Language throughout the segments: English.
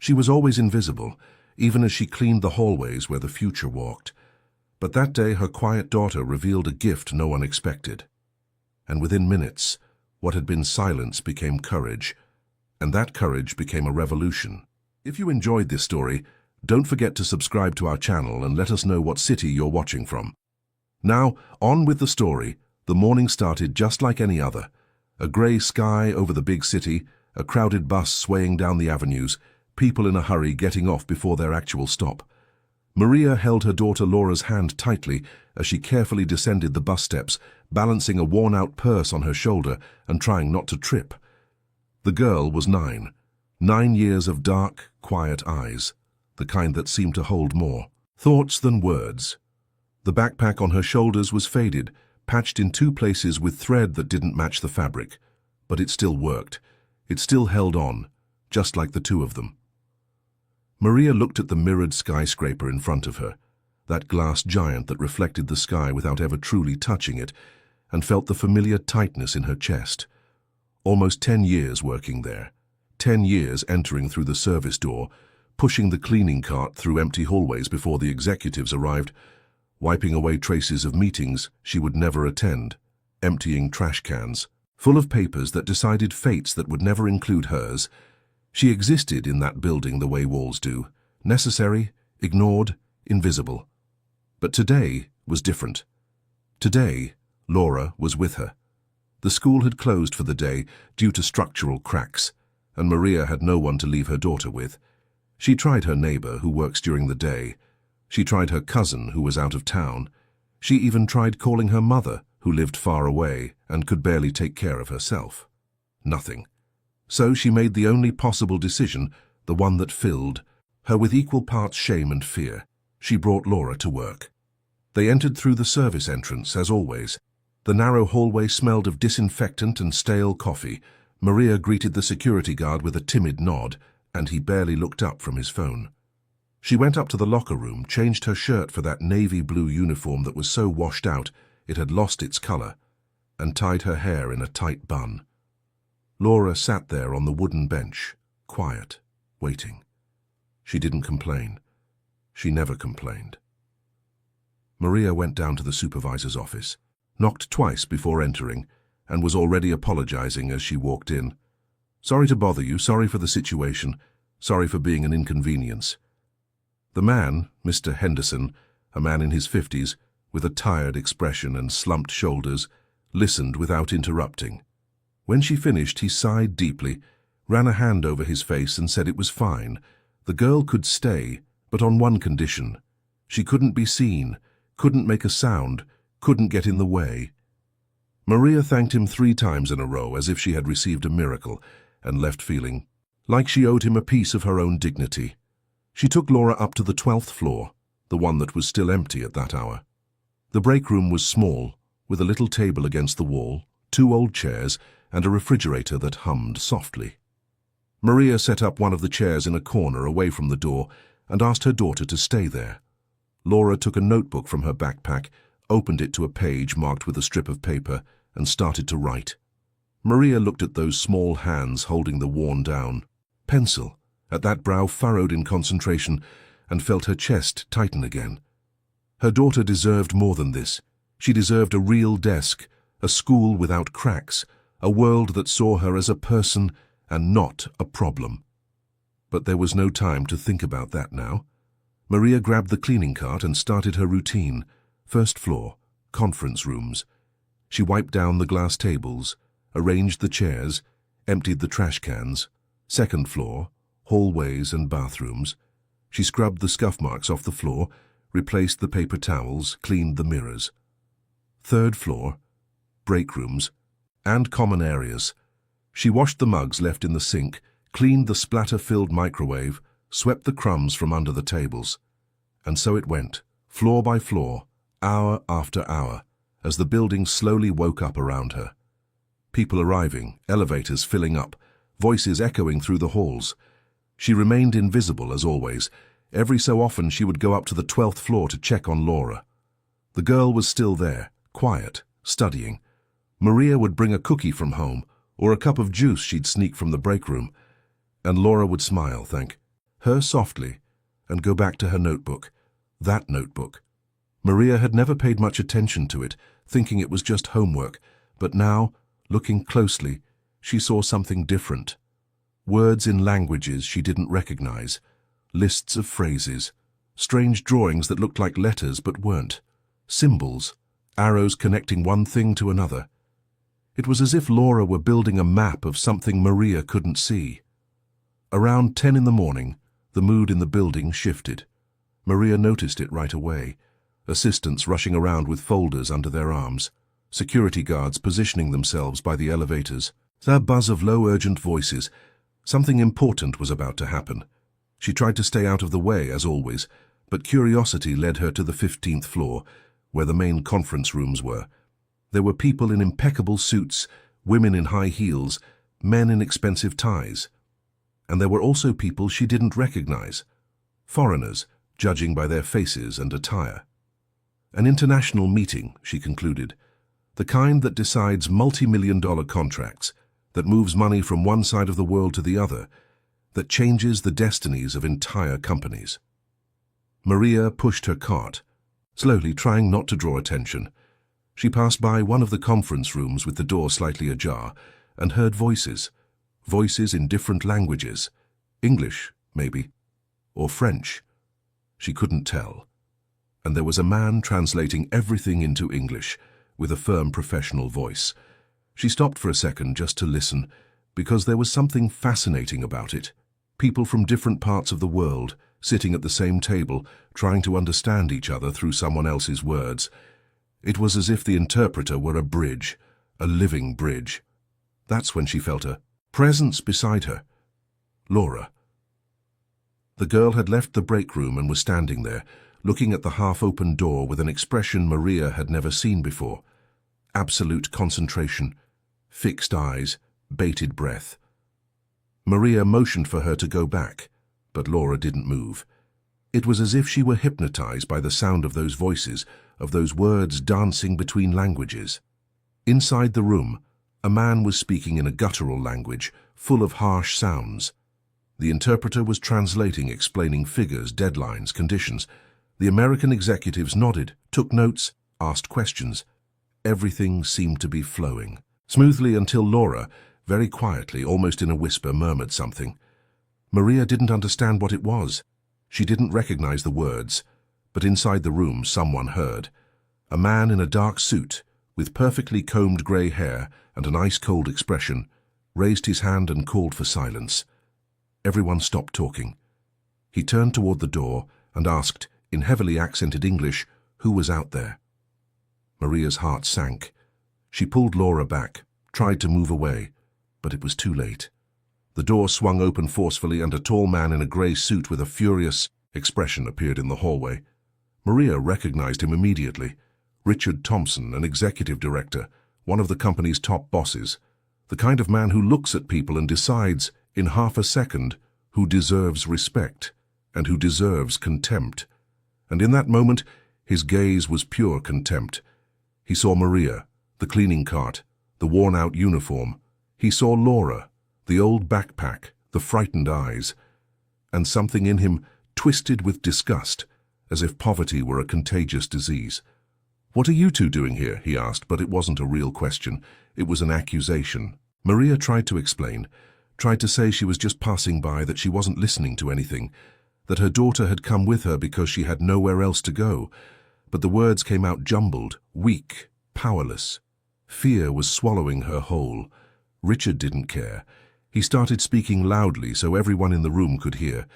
She was always invisible, even as she cleaned the hallways where the future walked. But that day her quiet daughter revealed a gift no one expected. And within minutes, what had been silence became courage, and that courage became a revolution. If you enjoyed this story, don't forget to subscribe to our channel and let us know what city you're watching from. Now, on with the story. The morning started just like any other. A grey sky over the big city, a crowded bus swaying down the avenues, people in a hurry getting off before their actual stop. Maria held her daughter Laura's hand tightly as she carefully descended the bus steps, balancing a worn-out purse on her shoulder and trying not to trip. The girl was 9. 9 years of dark, quiet eyes, the kind that seemed to hold more thoughts than words. The backpack on her shoulders was faded, patched in 2 places with thread that didn't match the fabric. But it still worked. It still held on, just like the 2 of them. Maria looked at the mirrored skyscraper in front of her, that glass giant that reflected the sky without ever truly touching it, and felt the familiar tightness in her chest. Almost 10 years working there, 10 years entering through the service door, pushing the cleaning cart through empty hallways before the executives arrived, wiping away traces of meetings she would never attend, emptying trash cans, full of papers that decided fates that would never include hers. She existed in that building the way walls do, necessary, ignored, invisible. But today was different. Today, Laura was with her. The school had closed for the day due to structural cracks, and Maria had no one to leave her daughter with. She tried her neighbor, who works during the day. She tried her cousin, who was out of town. She even tried calling her mother, who lived far away and could barely take care of herself. Nothing. So she made the only possible decision, the one that filled her with equal parts shame and fear. She brought Laura to work. They entered through the service entrance, as always. The narrow hallway smelled of disinfectant and stale coffee. Maria greeted the security guard with a timid nod, and he barely looked up from his phone. She went up to the locker room, changed her shirt for that navy blue uniform that was so washed out it had lost its color, and tied her hair in a tight bun. Laura sat there on the wooden bench, quiet, waiting. She didn't complain. She never complained. Maria went down to the supervisor's office, knocked twice before entering, and was already apologizing as she walked in. "Sorry to bother you, sorry for the situation, sorry for being an inconvenience." The man, Mr. Henderson, a man in his 50s, with a tired expression and slumped shoulders, listened without interrupting. When she finished, he sighed deeply, ran a hand over his face and said it was fine. The girl could stay, but on one condition. She couldn't be seen, couldn't make a sound, couldn't get in the way. Maria thanked him 3 times in a row as if she had received a miracle, and left feeling like she owed him a piece of her own dignity. She took Laura up to the 12th floor, the one that was still empty at that hour. The break room was small, with a little table against the wall, 2 old chairs, and a refrigerator that hummed softly. Maria set up one of the chairs in a corner away from the door and asked her daughter to stay there. Laura took a notebook from her backpack, opened it to a page marked with a strip of paper, and started to write. Maria looked at those small hands holding the worn-down pencil, at that brow furrowed in concentration, and felt her chest tighten again. Her daughter deserved more than this. She deserved a real desk, a school without cracks, a world that saw her as a person and not a problem. But there was no time to think about that now. Maria grabbed the cleaning cart and started her routine. 1st floor, conference rooms. She wiped down the glass tables, arranged the chairs, emptied the trash cans. 2nd floor, hallways and bathrooms. She scrubbed the scuff marks off the floor, replaced the paper towels, cleaned the mirrors. 3rd floor, break rooms, and common areas. She washed the mugs left in the sink, cleaned the splatter-filled microwave, swept the crumbs from under the tables. And so it went, floor by floor, hour after hour, as the building slowly woke up around her. People arriving, elevators filling up, voices echoing through the halls. She remained invisible as always. Every so often she would go up to the 12th floor to check on Laura. The girl was still there, quiet, studying. Maria would bring a cookie from home, or a cup of juice she'd sneak from the break room, and Laura would smile, thank her softly, and go back to her notebook. That notebook. Maria had never paid much attention to it, thinking it was just homework, but now, looking closely, she saw something different. Words in languages she didn't recognize, lists of phrases, strange drawings that looked like letters but weren't, symbols, arrows connecting one thing to another. It was as if Laura were building a map of something Maria couldn't see. Around 10 in the morning, the mood in the building shifted. Maria noticed it right away. Assistants rushing around with folders under their arms, security guards positioning themselves by the elevators. The buzz of low, urgent voices. Something important was about to happen. She tried to stay out of the way, as always, but curiosity led her to the 15th floor, where the main conference rooms were. There were people in impeccable suits, women in high heels, men in expensive ties. And there were also people she didn't recognize. Foreigners, judging by their faces and attire. An international meeting, she concluded. The kind that decides multi-million-dollar contracts, that moves money from one side of the world to the other, that changes the destinies of entire companies. Maria pushed her cart, slowly trying not to draw attention. She passed by one of the conference rooms with the door slightly ajar and heard voices. Voices in different languages. English, maybe, or French. She couldn't tell. And there was a man translating everything into English with a firm professional voice. She stopped for a second just to listen, because there was something fascinating about it. People from different parts of the world, sitting at the same table, trying to understand each other through someone else's words. It was as if the interpreter were a bridge, a living bridge. That's when she felt a presence beside her. Laura. The girl had left the break room and was standing there, looking at the half-open door with an expression Maria had never seen before. Absolute concentration, fixed eyes, bated breath. Maria motioned for her to go back, but Laura didn't move. It was as if she were hypnotized by the sound of those voices, of those words dancing between languages. Inside the room, a man was speaking in a guttural language, full of harsh sounds. The interpreter was translating, explaining figures, deadlines, conditions. The American executives nodded, took notes, asked questions. Everything seemed to be flowing smoothly until Laura, very quietly, almost in a whisper, murmured something. Maria didn't understand what it was. She didn't recognize the words, but inside the room someone heard. A man in a dark suit, with perfectly combed grey hair and an ice-cold expression, raised his hand and called for silence. Everyone stopped talking. He turned toward the door and asked, in heavily accented English, who was out there. Maria's heart sank. She pulled Laura back, tried to move away, but it was too late. The door swung open forcefully and a tall man in a grey suit with a furious expression appeared in the hallway. Maria recognized him immediately. Richard Thompson, an executive director, one of the company's top bosses, the kind of man who looks at people and decides, in half a second, who deserves respect and who deserves contempt. And in that moment, his gaze was pure contempt. He saw Maria, the cleaning cart, the worn-out uniform. He saw Laura, the old backpack, the frightened eyes, and something in him twisted with disgust, as if poverty were a contagious disease. "What are you two doing here?" he asked, but it wasn't a real question. It was an accusation. Maria tried to explain, tried to say she was just passing by, that she wasn't listening to anything, that her daughter had come with her because she had nowhere else to go. But the words came out jumbled, weak, powerless. Fear was swallowing her whole. Richard didn't care. He started speaking loudly so everyone in the room could hear.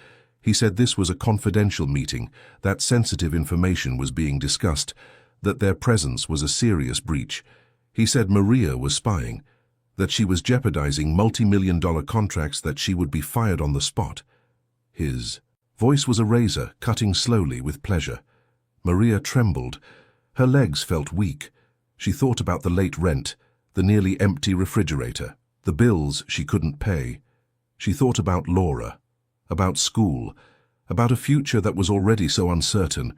He said this was a confidential meeting, that sensitive information was being discussed, that their presence was a serious breach. He said Maria was spying, that she was jeopardizing multi-million-dollar contracts, that she would be fired on the spot. His voice was a razor, cutting slowly with pleasure. Maria trembled. Her legs felt weak. She thought about the late rent, the nearly empty refrigerator, the bills she couldn't pay. She thought about Laura, about school, about a future that was already so uncertain,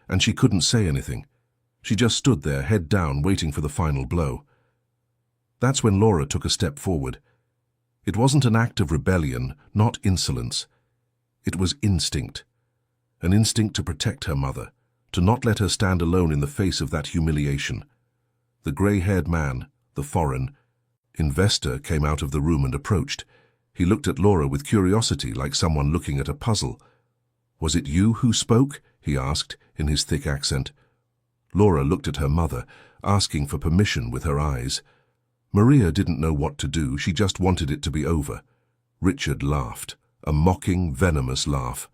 and she couldn't say anything. She just stood there, head down, waiting for the final blow. That's when Laura took a step forward. It wasn't an act of rebellion, not insolence. It was instinct. An instinct to protect her mother, to not let her stand alone in the face of that humiliation. The grey-haired man, the foreign investor, came out of the room and approached. He looked at Laura with curiosity, like someone looking at a puzzle. "Was it you who spoke?" he asked, in his thick accent. Laura looked at her mother, asking for permission with her eyes. Maria didn't know what to do, she just wanted it to be over. Richard laughed, a mocking, venomous laugh.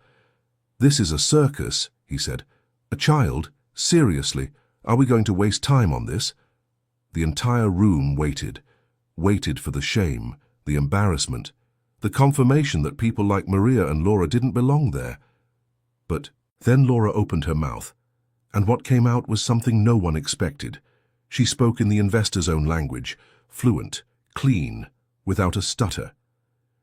"This is a circus," he said. "A child? Seriously, are we going to waste time on this?" The entire room waited for the shame, the embarrassment, the confirmation that people like Maria and Laura didn't belong there. But then Laura opened her mouth, and what came out was something no one expected. She spoke in the investor's own language, fluent, clean, without a stutter.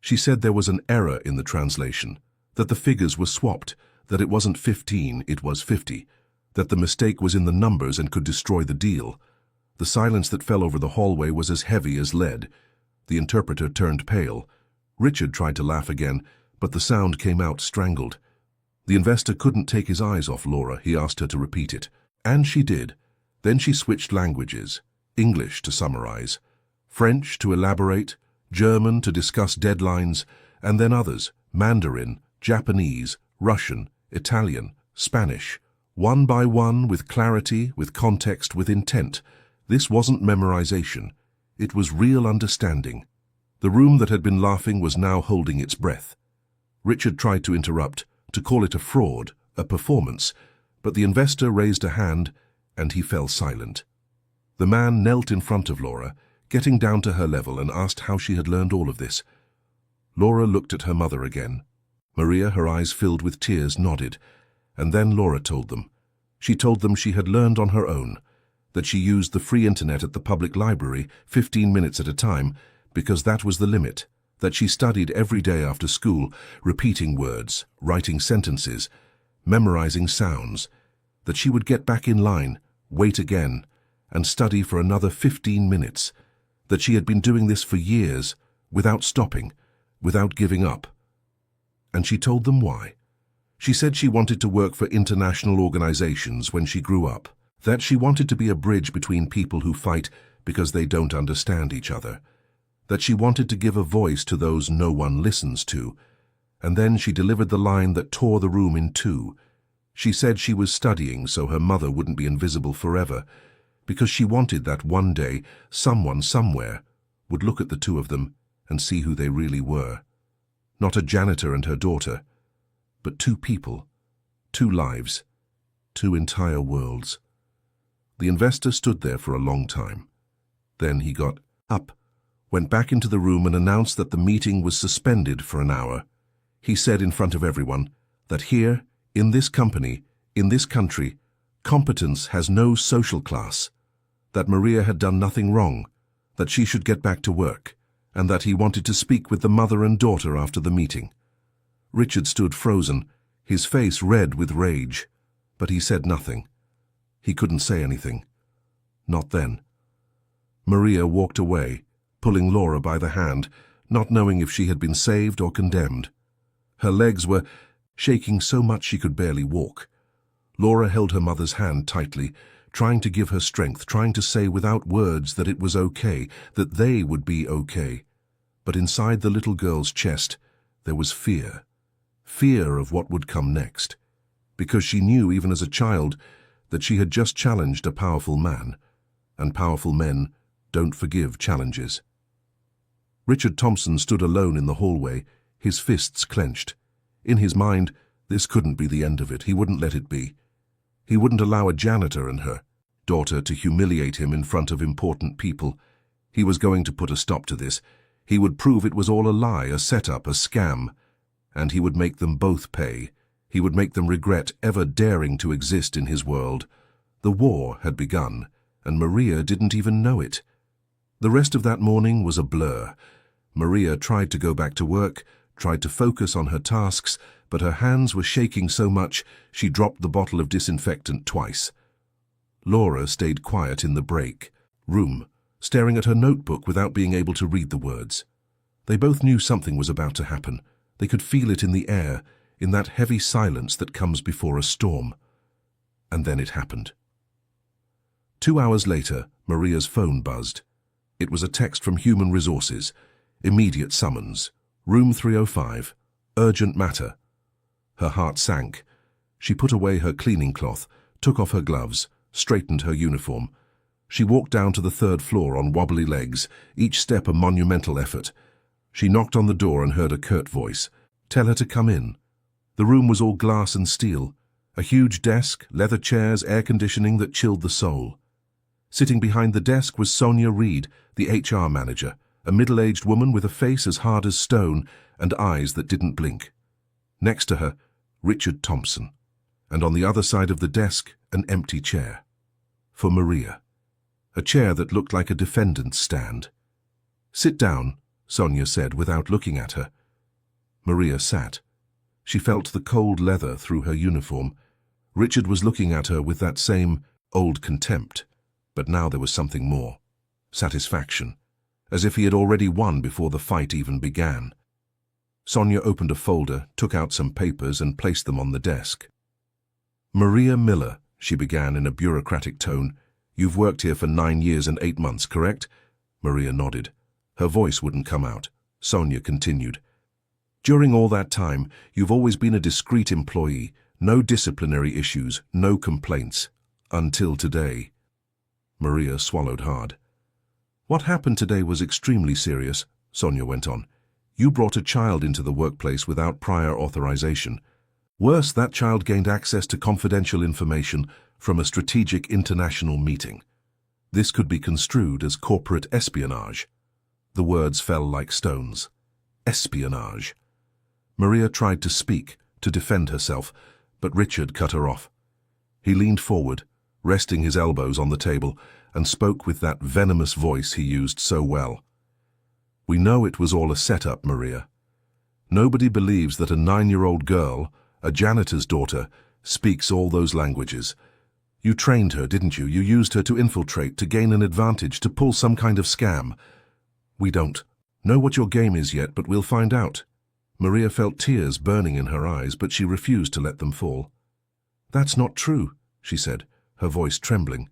She said there was an error in the translation, that the figures were swapped, that it wasn't 15, it was 50, that the mistake was in the numbers and could destroy the deal. The silence that fell over the hallway was as heavy as lead. The interpreter turned pale. Richard tried to laugh again, but the sound came out strangled. The investor couldn't take his eyes off Laura. He asked her to repeat it. And she did. Then she switched languages. English to summarize, French to elaborate, German to discuss deadlines, and then others, Mandarin, Japanese, Russian, Italian, Spanish, one by one, with clarity, with context, with intent. This wasn't memorization. It was real understanding. The room that had been laughing was now holding its breath. Richard tried to interrupt, to call it a fraud, a performance, but the investor raised a hand, and he fell silent. The man knelt in front of Laura, getting down to her level, and asked how she had learned all of this. Laura looked at her mother again. Maria, her eyes filled with tears, nodded, and then Laura told them. She told them she had learned on her own, that she used the free internet at the public library 15 minutes at a time because that was the limit, that she studied every day after school, repeating words, writing sentences, memorizing sounds, that she would get back in line, wait again, and study for another 15 minutes, that she had been doing this for years, without stopping, without giving up. And she told them why. She said she wanted to work for international organizations when she grew up, that she wanted to be a bridge between people who fight because they don't understand each other, that she wanted to give a voice to those no one listens to, and then she delivered the line that tore the room in two. She said she was studying so her mother wouldn't be invisible forever, because she wanted that one day someone somewhere would look at the two of them and see who they really were. Not a janitor and her daughter, but two people, two lives, two entire worlds. The investor stood there for a long time. Then he got up, went back into the room and announced that the meeting was suspended for an hour. He said in front of everyone that here, in this company, in this country, competence has no social class, that Maria had done nothing wrong, that she should get back to work, and that he wanted to speak with the mother and daughter after the meeting. Richard stood frozen, his face red with rage, but he said nothing. He couldn't say anything. Not then. Maria walked away, pulling Laura by the hand, not knowing if she had been saved or condemned. Her legs were shaking so much she could barely walk. Laura held her mother's hand tightly, trying to give her strength, trying to say without words that it was okay, that they would be okay. But inside the little girl's chest, there was fear. Fear of what would come next. Because she knew, even as a child, that she had just challenged a powerful man, and powerful men don't forgive challenges. Richard Thompson stood alone in the hallway, his fists clenched. In his mind, this couldn't be the end of it. He wouldn't let it be. He wouldn't allow a janitor and her daughter to humiliate him in front of important people. He was going to put a stop to this. He would prove it was all a lie, a setup, a scam, and he would make them both pay. He would make them regret ever daring to exist in his world. The war had begun, and Maria didn't even know it. The rest of that morning was a blur. Maria tried to go back to work, tried to focus on her tasks, but her hands were shaking so much she dropped the bottle of disinfectant twice. Laura stayed quiet in the break room, staring at her notebook without being able to read the words. They both knew something was about to happen. They could feel it in the air, in that heavy silence that comes before a storm. And then it happened. 2 hours later, Maria's phone buzzed. It was a text from Human Resources. Immediate summons. Room 305. Urgent matter. Her heart sank. She put away her cleaning cloth, took off her gloves, straightened her uniform. She walked down to the 3rd floor on wobbly legs, each step a monumental effort. She knocked on the door and heard a curt voice. Tell her to come in. The room was all glass and steel. A huge desk, leather chairs, air conditioning that chilled the soul. Sitting behind the desk was Sonia Reed, the HR manager, a middle-aged woman with a face as hard as stone and eyes that didn't blink. Next to her, Richard Thompson, and on the other side of the desk, an empty chair. For Maria. A chair that looked like a defendant's stand. Sit down, Sonia said without looking at her. Maria sat. She felt the cold leather through her uniform. Richard was looking at her with that same old contempt. But now there was something more. Satisfaction. As if he had already won before the fight even began. Sonia opened a folder, took out some papers and placed them on the desk. Maria Miller, she began in a bureaucratic tone. You've worked here for 9 years and 8 months, correct? Maria nodded. Her voice wouldn't come out. Sonia continued. During all that time, you've always been a discreet employee. No disciplinary issues, no complaints. Until today. Maria swallowed hard. What happened today was extremely serious, Sonia went on. You brought a child into the workplace without prior authorization. Worse, that child gained access to confidential information from a strategic international meeting. This could be construed as corporate espionage. The words fell like stones. Espionage. Maria tried to speak, to defend herself, but Richard cut her off. He leaned forward, resting his elbows on the table, and spoke with that venomous voice he used so well. We know it was all a setup, Maria. Nobody believes that a 9-year-old girl, a janitor's daughter, speaks all those languages. You trained her, didn't you? You used her to infiltrate, to gain an advantage, to pull some kind of scam. We don't know what your game is yet, but we'll find out. Maria felt tears burning in her eyes, but she refused to let them fall. That's not true, she said, her voice trembling.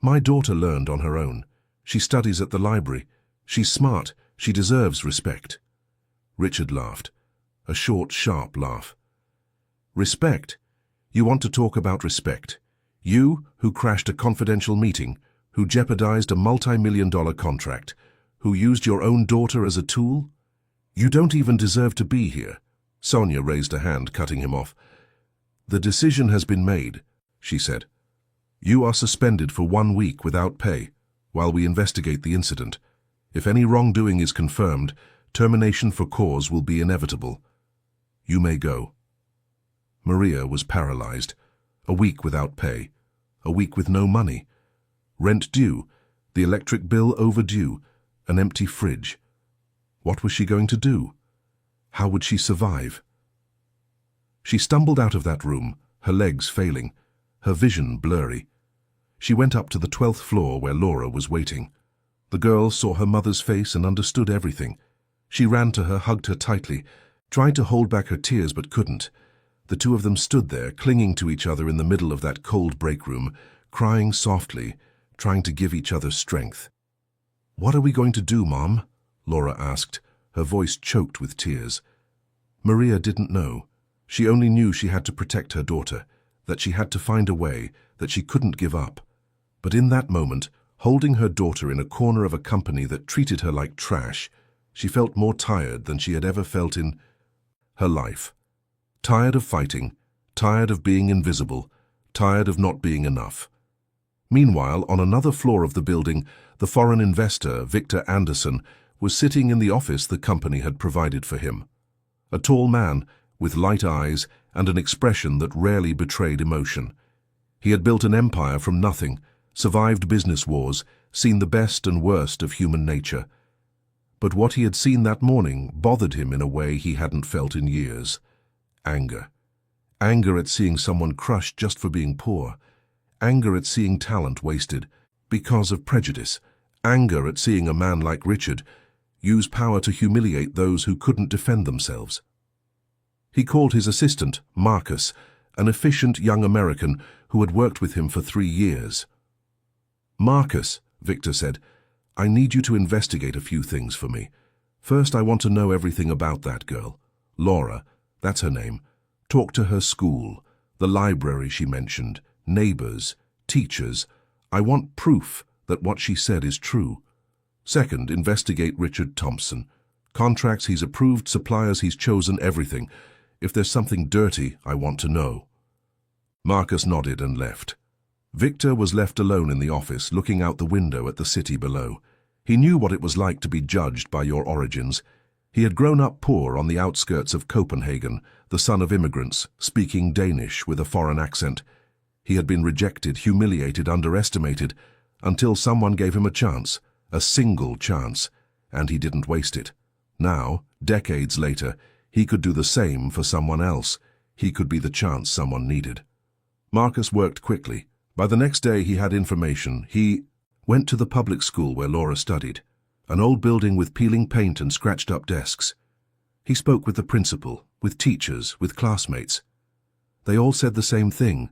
My daughter learned on her own. She studies at the library. She's smart. She deserves respect. Richard laughed. A short, sharp laugh. Respect? You want to talk about respect? You, who crashed a confidential meeting, who jeopardized a multi-million-dollar contract, who used your own daughter as a tool? You don't even deserve to be here. Sonia raised a hand, cutting him off. The decision has been made, she said. You are suspended for 1 week without pay, while we investigate the incident. If any wrongdoing is confirmed, termination for cause will be inevitable. You may go. Maria was paralyzed. A week without pay. A week with no money. Rent due. The electric bill overdue. An empty fridge. What was she going to do? How would she survive? She stumbled out of that room, her legs failing, her vision blurry. She went up to the 12th floor where Laura was waiting. The girl saw her mother's face and understood everything. She ran to her, hugged her tightly, tried to hold back her tears but couldn't. The two of them stood there, clinging to each other in the middle of that cold break room, crying softly, trying to give each other strength. What are we going to do, Mom? Laura asked, her voice choked with tears. Maria didn't know. She only knew she had to protect her daughter, that she had to find a way, that she couldn't give up. But in that moment, holding her daughter in a corner of a company that treated her like trash, she felt more tired than she had ever felt in her life. Tired of fighting, tired of being invisible, tired of not being enough. Meanwhile, on another floor of the building, the foreign investor, Victor Anderson, was sitting in the office the company had provided for him. A tall man, with light eyes and an expression that rarely betrayed emotion. He had built an empire from nothing, survived business wars, seen the best and worst of human nature. But what he had seen that morning bothered him in a way he hadn't felt in years. Anger. Anger at seeing someone crushed just for being poor. Anger at seeing talent wasted because of prejudice. Anger at seeing a man like Richard use power to humiliate those who couldn't defend themselves. He called his assistant, Marcus, an efficient young American who had worked with him for 3 years. "Marcus," Victor said, "I need you to investigate a few things for me. First, I want to know everything about that girl. Laura, that's her name. Talk to her school, the library she mentioned, neighbors, teachers. I want proof that what she said is true. Second, investigate Richard Thompson. Contracts he's approved, suppliers he's chosen, everything. If there's something dirty, I want to know." Marcus nodded and left. Victor was left alone in the office, looking out the window at the city below. He knew what it was like to be judged by your origins. He had grown up poor on the outskirts of Copenhagen, the son of immigrants, speaking Danish with a foreign accent. He had been rejected, humiliated, underestimated, until someone gave him a chance, a single chance, and he didn't waste it. Now, decades later, he could do the same for someone else. He could be the chance someone needed. Marcus worked quickly. By the next day he had information. He went to the public school where Laura studied, an old building with peeling paint and scratched-up desks. He spoke with the principal, with teachers, with classmates. They all said the same thing.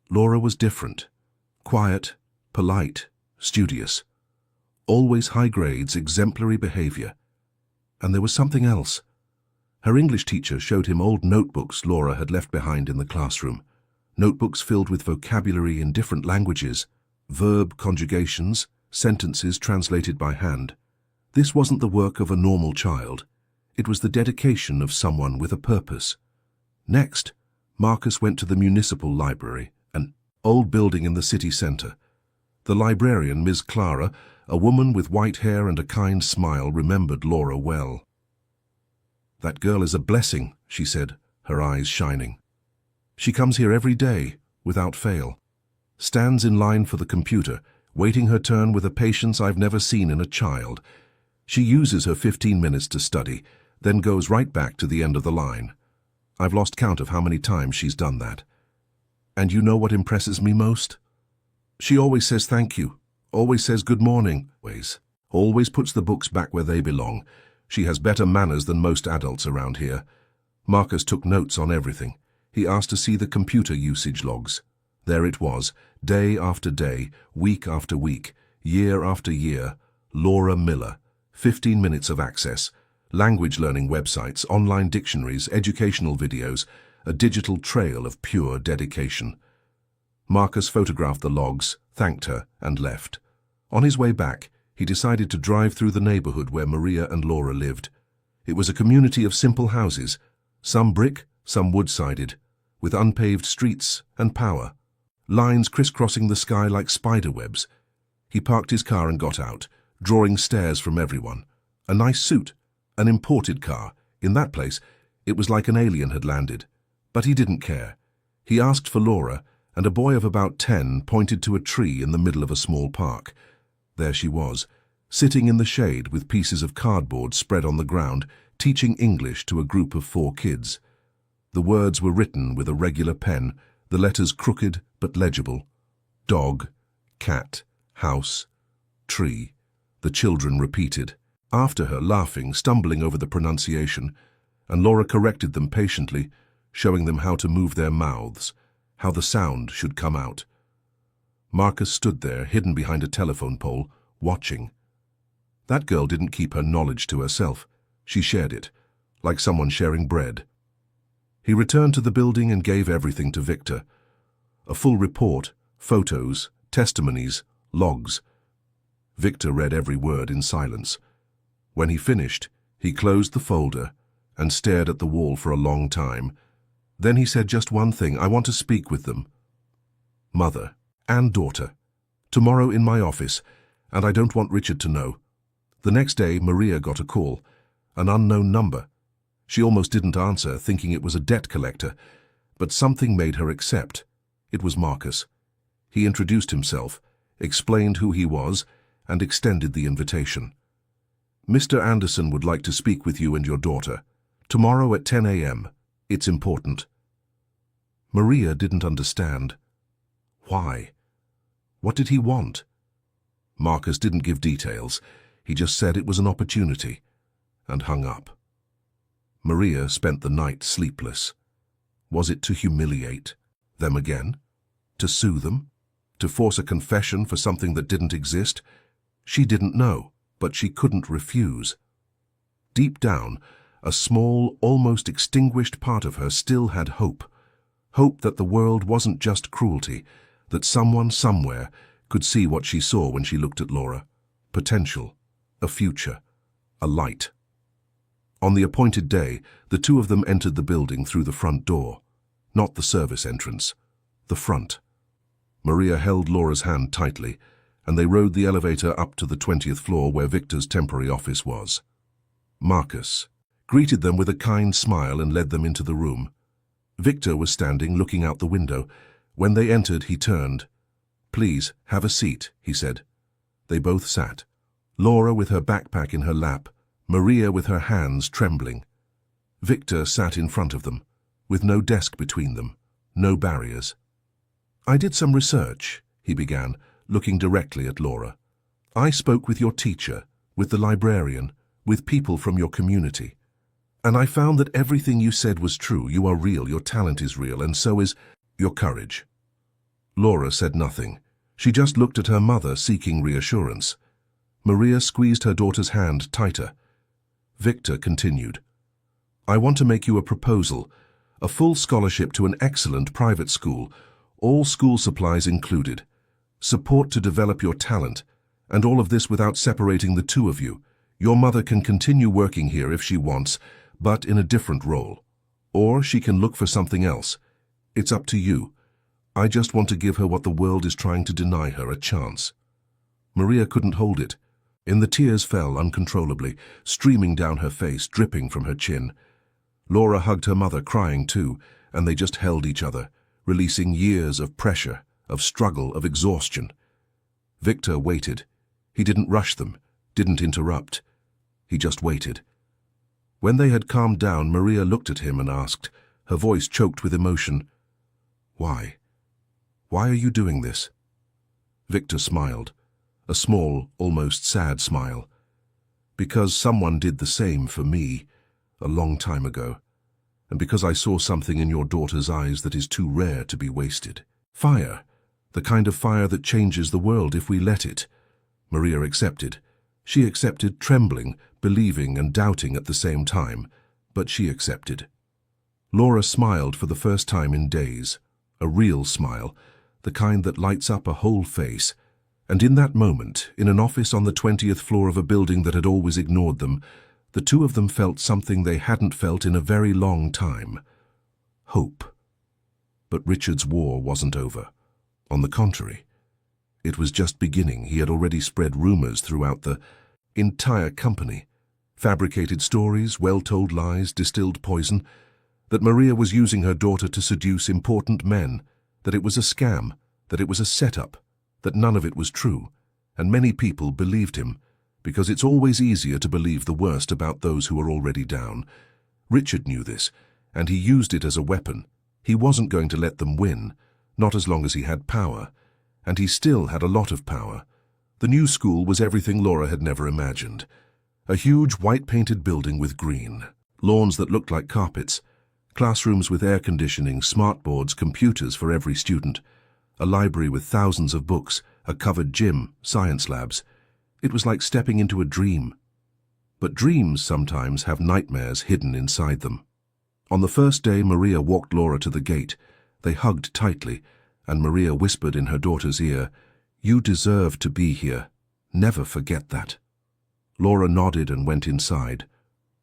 Laura was different. Quiet, polite, studious. Always high grades, exemplary behavior. And there was something else. Her English teacher showed him old notebooks Laura had left behind in the classroom. Notebooks filled with vocabulary in different languages, verb conjugations, sentences translated by hand. This wasn't the work of a normal child. It was the dedication of someone with a purpose. Next, Marcus went to the municipal library, an old building in the city centre. The librarian, Ms. Clara, a woman with white hair and a kind smile, remembered Laura well. "That girl is a blessing," she said, her eyes shining. "She comes here every day, without fail. Stands in line for the computer, waiting her turn with a patience I've never seen in a child. She uses her 15 minutes to study, then goes right back to the end of the line. I've lost count of how many times she's done that. And you know what impresses me most? She always says thank you, always says good morning, always puts the books back where they belong. She has better manners than most adults around here." Marcus took notes on everything. He asked to see the computer usage logs. There it was, day after day, week after week, year after year. Laura Miller, 15 minutes of access, language learning websites, online dictionaries, educational videos, a digital trail of pure dedication. Marcus photographed the logs, thanked her, and left. On his way back, he decided to drive through the neighborhood where Maria and Laura lived. It was a community of simple houses, some brick, some wood-sided, with unpaved streets and power, lines crisscrossing the sky like spiderwebs. He parked his car and got out, drawing stares from everyone. A nice suit, an imported car. In that place, it was like an alien had landed. But he didn't care. He asked for Laura, and a boy of about 10 pointed to a tree in the middle of a small park. There she was, sitting in the shade with pieces of cardboard spread on the ground, teaching English to a group of 4 kids. The words were written with a regular pen, the letters crooked but legible. Dog, cat, house, tree. The children repeated, after her, laughing, stumbling over the pronunciation, and Laura corrected them patiently, showing them how to move their mouths, how the sound should come out. Marcus stood there, hidden behind a telephone pole, watching. That girl didn't keep her knowledge to herself. She shared it, like someone sharing bread. He returned to the building and gave everything to Victor. A full report, photos, testimonies, logs. Victor read every word in silence. When he finished, he closed the folder and stared at the wall for a long time. Then he said just one thing: "I want to speak with them. Mother and daughter. Tomorrow in my office, and I don't want Richard to know." The next day, Maria got a call, an unknown number. She almost didn't answer, thinking it was a debt collector, but something made her accept. It was Marcus. He introduced himself, explained who he was, and extended the invitation. "Mr. Anderson would like to speak with you and your daughter. Tomorrow at 10 a.m. It's important." Maria didn't understand. Why? What did he want? Marcus didn't give details. He just said it was an opportunity, and hung up. Maria spent the night sleepless. Was it to humiliate them again? To sue them? To force a confession for something that didn't exist? She didn't know, but she couldn't refuse. Deep down, a small, almost extinguished part of her still had hope. Hope that the world wasn't just cruelty, that someone somewhere could see what she saw when she looked at Laura. Potential, a future, a light. On the appointed day, the two of them entered the building through the front door. Not the service entrance, the front. Maria held Laura's hand tightly, and they rode the elevator up to the 20th floor where Victor's temporary office was. Marcus greeted them with a kind smile and led them into the room. Victor was standing looking out the window. When they entered, he turned. "Please, have a seat," he said. They both sat. Laura with her backpack in her lap, Maria with her hands trembling. Victor sat in front of them, with no desk between them, no barriers. "I did some research," he began, looking directly at Laura. "I spoke with your teacher, with the librarian, with people from your community. And I found that everything you said was true. You are real, your talent is real, and so is your courage." Laura said nothing. She just looked at her mother, seeking reassurance. Maria squeezed her daughter's hand tighter. Victor continued. "I want to make you a proposal, a full scholarship to an excellent private school, all school supplies included, support to develop your talent, and all of this without separating the two of you. Your mother can continue working here if she wants, but in a different role. Or she can look for something else. It's up to you. I just want to give her what the world is trying to deny her, a chance." Maria couldn't hold it. The tears fell uncontrollably, streaming down her face, dripping from her chin. Laura hugged her mother, crying too, and they just held each other, releasing years of pressure, of struggle, of exhaustion. Victor waited. He didn't rush them, didn't interrupt. He just waited. When they had calmed down, Maria looked at him and asked, her voice choked with emotion, "Why? Why are you doing this?" Victor smiled, a small, almost sad smile. "Because someone did the same for me, a long time ago, and because I saw something in your daughter's eyes that is too rare to be wasted. Fire, the kind of fire that changes the world if we let it." Maria accepted. She accepted, trembling, believing and doubting at the same time, but she accepted. Laura smiled for the first time in days, a real smile, the kind that lights up a whole face. And in that moment, in an office on the 20th floor of a building that had always ignored them, the two of them felt something they hadn't felt in a very long time. Hope. But Richard's war wasn't over. On the contrary, it was just beginning. He had already spread rumors throughout the entire company. Fabricated stories, well-told lies, distilled poison, that Maria was using her daughter to seduce important men, that it was a scam, that it was a setup, that none of it was true, and many people believed him, because it's always easier to believe the worst about those who are already down. Richard knew this, and he used it as a weapon. He wasn't going to let them win, not as long as he had power, and he still had a lot of power. The new school was everything Laura had never imagined. A huge white-painted building with green, lawns that looked like carpets, classrooms with air conditioning, smartboards, computers for every student, a library with thousands of books, a covered gym, science labs. It was like stepping into a dream. But dreams sometimes have nightmares hidden inside them. On the first day, Maria walked Laura to the gate. They hugged tightly, and Maria whispered in her daughter's ear, "You deserve to be here. Never forget that." Laura nodded and went inside.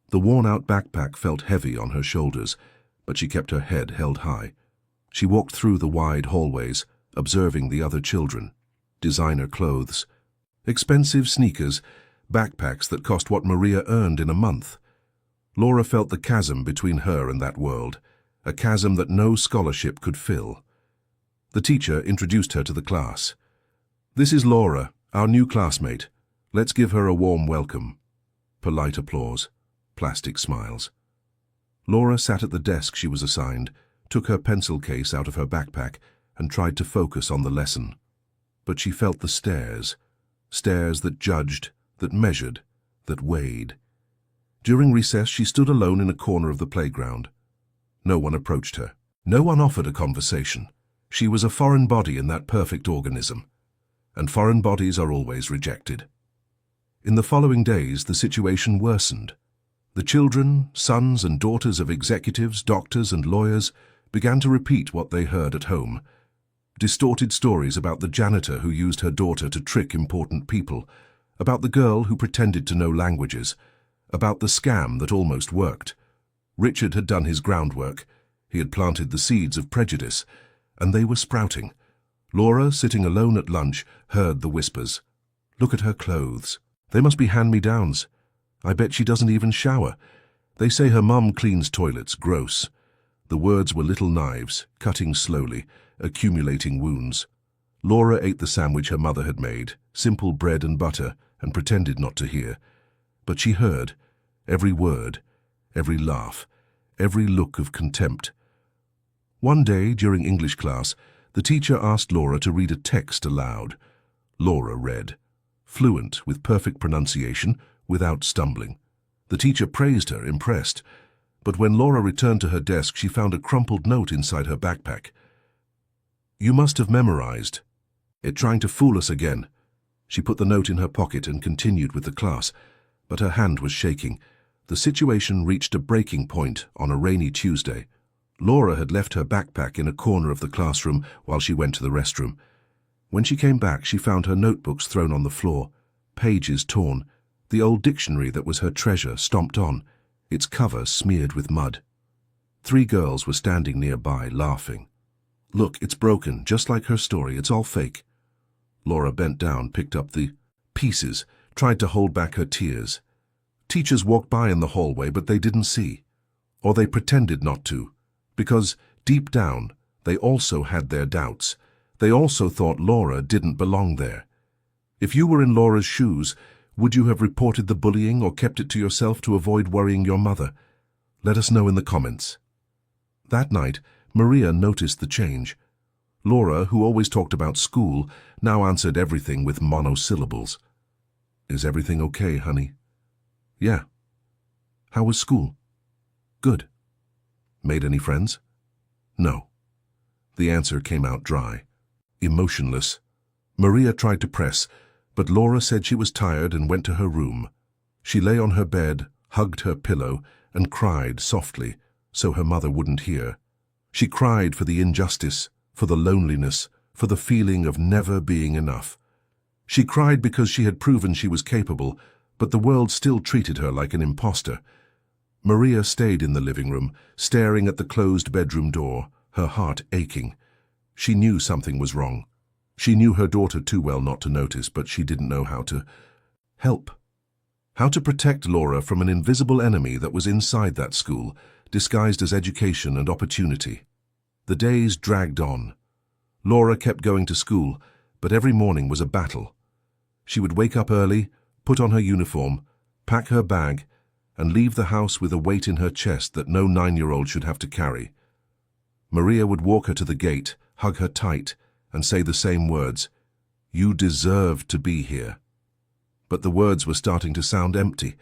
The worn-out backpack felt heavy on her shoulders, but she kept her head held high. She walked through the wide hallways, observing the other children. Designer clothes, expensive sneakers, backpacks that cost what Maria earned in a month. Laura felt the chasm between her and that world, a chasm that no scholarship could fill. The teacher introduced her to the class. "This is Laura, our new classmate. Let's give her a warm welcome." Polite applause, plastic smiles. Laura sat at the desk she was assigned, took her pencil case out of her backpack, and tried to focus on the lesson. But she felt the stares that judged, that measured, that weighed. During recess, she stood alone in a corner of the playground. No one approached her. No one offered a conversation. She was a foreign body in that perfect organism, and foreign bodies are always rejected. In the following days, the situation worsened. The children, sons and daughters of executives, doctors and lawyers began to repeat what they heard at home. Distorted stories about the janitor who used her daughter to trick important people, about the girl who pretended to know languages, about the scam that almost worked. Richard had done his groundwork. He had planted the seeds of prejudice, and they were sprouting. Laura, sitting alone at lunch, heard the whispers. Look at her clothes. They must be hand-me-downs. I bet she doesn't even shower. They say her mum cleans toilets. Gross. The words were little knives, cutting slowly, accumulating wounds. Laura ate the sandwich her mother had made, simple bread and butter, and pretended not to hear. But she heard every word, every laugh, every look of contempt. One day, during English class, the teacher asked Laura to read a text aloud. Laura read, fluent, with perfect pronunciation, without stumbling. The teacher praised her, impressed. But when Laura returned to her desk, she found a crumpled note inside her backpack. You must have memorized. It trying to fool us again. She put the note in her pocket and continued with the class, but her hand was shaking. The situation reached a breaking point on a rainy Tuesday. Laura had left her backpack in a corner of the classroom while she went to the restroom. When she came back, she found her notebooks thrown on the floor, pages torn, the old dictionary that was her treasure stomped on, its cover smeared with mud. 3 girls were standing nearby, laughing. Look, it's broken, just like her story. It's all fake. Laura bent down, picked up the pieces, tried to hold back her tears. Teachers walked by in the hallway, but they didn't see. Or they pretended not to, because deep down, they also had their doubts. They also thought Laura didn't belong there. If you were in Laura's shoes, would you have reported the bullying or kept it to yourself to avoid worrying your mother? Let us know in the comments. That night, Maria noticed the change. Laura, who always talked about school, now answered everything with monosyllables. Is everything okay, honey? Yeah. How was school? Good. Made any friends? No. The answer came out dry, emotionless. Maria tried to press, but Laura said she was tired and went to her room. She lay on her bed, hugged her pillow, and cried softly, so her mother wouldn't hear. She cried for the injustice, for the loneliness, for the feeling of never being enough. She cried because she had proven she was capable, but the world still treated her like an imposter. Maria stayed in the living room, staring at the closed bedroom door, her heart aching. She knew something was wrong. She knew her daughter too well not to notice, but she didn't know how to help. How to protect Laura from an invisible enemy that was inside that school, disguised as education and opportunity. The days dragged on. Laura kept going to school, but every morning was a battle. She would wake up early, put on her uniform, pack her bag, and leave the house with a weight in her chest that no 9-year-old should have to carry. Maria would walk her to the gate, hug her tight, and say the same words, "You deserve to be here." But the words were starting to sound empty,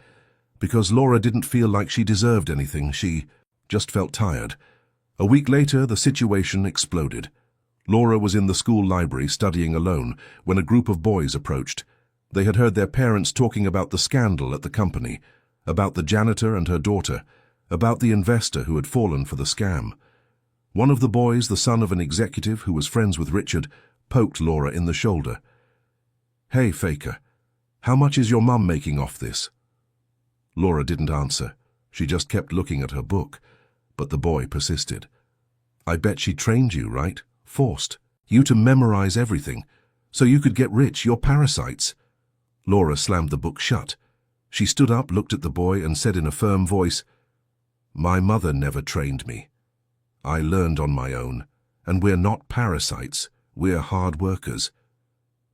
because Laura didn't feel like she deserved anything. She just felt tired. A week later, the situation exploded. Laura was in the school library studying alone when a group of boys approached. They had heard their parents talking about the scandal at the company, about the janitor and her daughter, about the investor who had fallen for the scam. One of the boys, the son of an executive who was friends with Richard, poked Laura in the shoulder. "Hey, faker, how much is your mum making off this?" Laura didn't answer. She just kept looking at her book, but the boy persisted. "I bet she trained you, right? Forced you to memorize everything, so you could get rich. You're parasites." Laura slammed the book shut. She stood up, looked at the boy, and said in a firm voice, "My mother never trained me. I learned on my own, and we're not parasites, we're hard workers."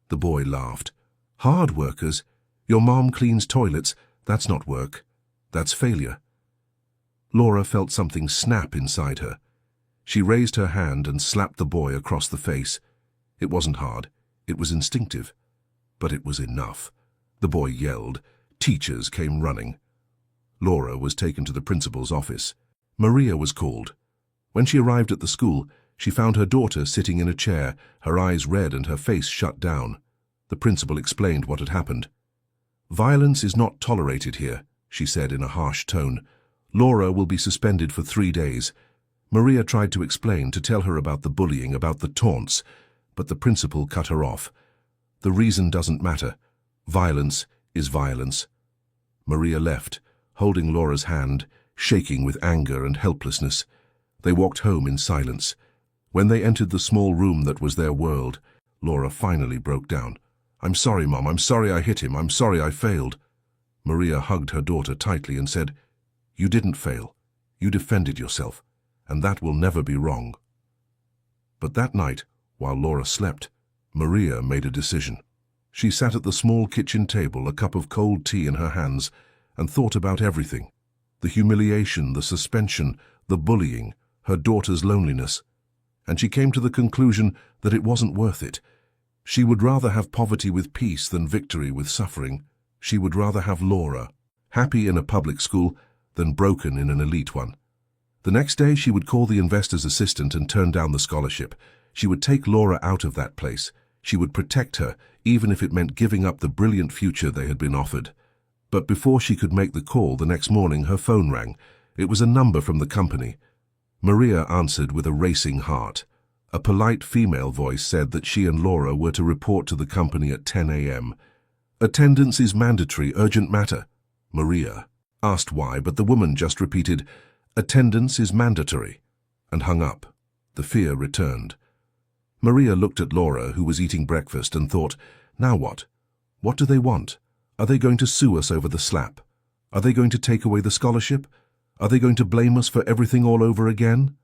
The boy laughed. "Hard workers? Your mom cleans toilets. That's not work. That's failure." Laura felt something snap inside her. She raised her hand and slapped the boy across the face. It wasn't hard. It was instinctive. But it was enough. The boy yelled. Teachers came running. Laura was taken to the principal's office. Maria was called. When she arrived at the school, she found her daughter sitting in a chair, her eyes red and her face shut down. The principal explained what had happened. "Violence is not tolerated here," she said in a harsh tone. "Laura will be suspended for 3 days. Maria tried to explain, to tell her about the bullying, about the taunts, but the principal cut her off. "The reason doesn't matter. Violence is violence." Maria left, holding Laura's hand, shaking with anger and helplessness. They walked home in silence. When they entered the small room that was their world, Laura finally broke down. "I'm sorry, Mom. I'm sorry I hit him. I'm sorry I failed." Maria hugged her daughter tightly and said, "You didn't fail. You defended yourself, and that will never be wrong." But that night, while Laura slept, Maria made a decision. She sat at the small kitchen table, a cup of cold tea in her hands, and thought about everything. The humiliation, the suspension, the bullying, her daughter's loneliness. And she came to the conclusion that it wasn't worth it. She would rather have poverty with peace than victory with suffering. She would rather have Laura, happy in a public school, than broken in an elite one. The next day she would call the investor's assistant and turn down the scholarship. She would take Laura out of that place. She would protect her, even if it meant giving up the brilliant future they had been offered. But before she could make the call the next morning, her phone rang. It was a number from the company. Maria answered with a racing heart. A polite female voice said that she and Laura were to report to the company at 10 a.m. "Attendance is mandatory, urgent matter." Maria asked why, but the woman just repeated, "Attendance is mandatory," and hung up. The fear returned. Maria looked at Laura, who was eating breakfast, and thought, now what? What do they want? Are they going to sue us over the slap? Are they going to take away the scholarship? Are they going to blame us for everything all over again?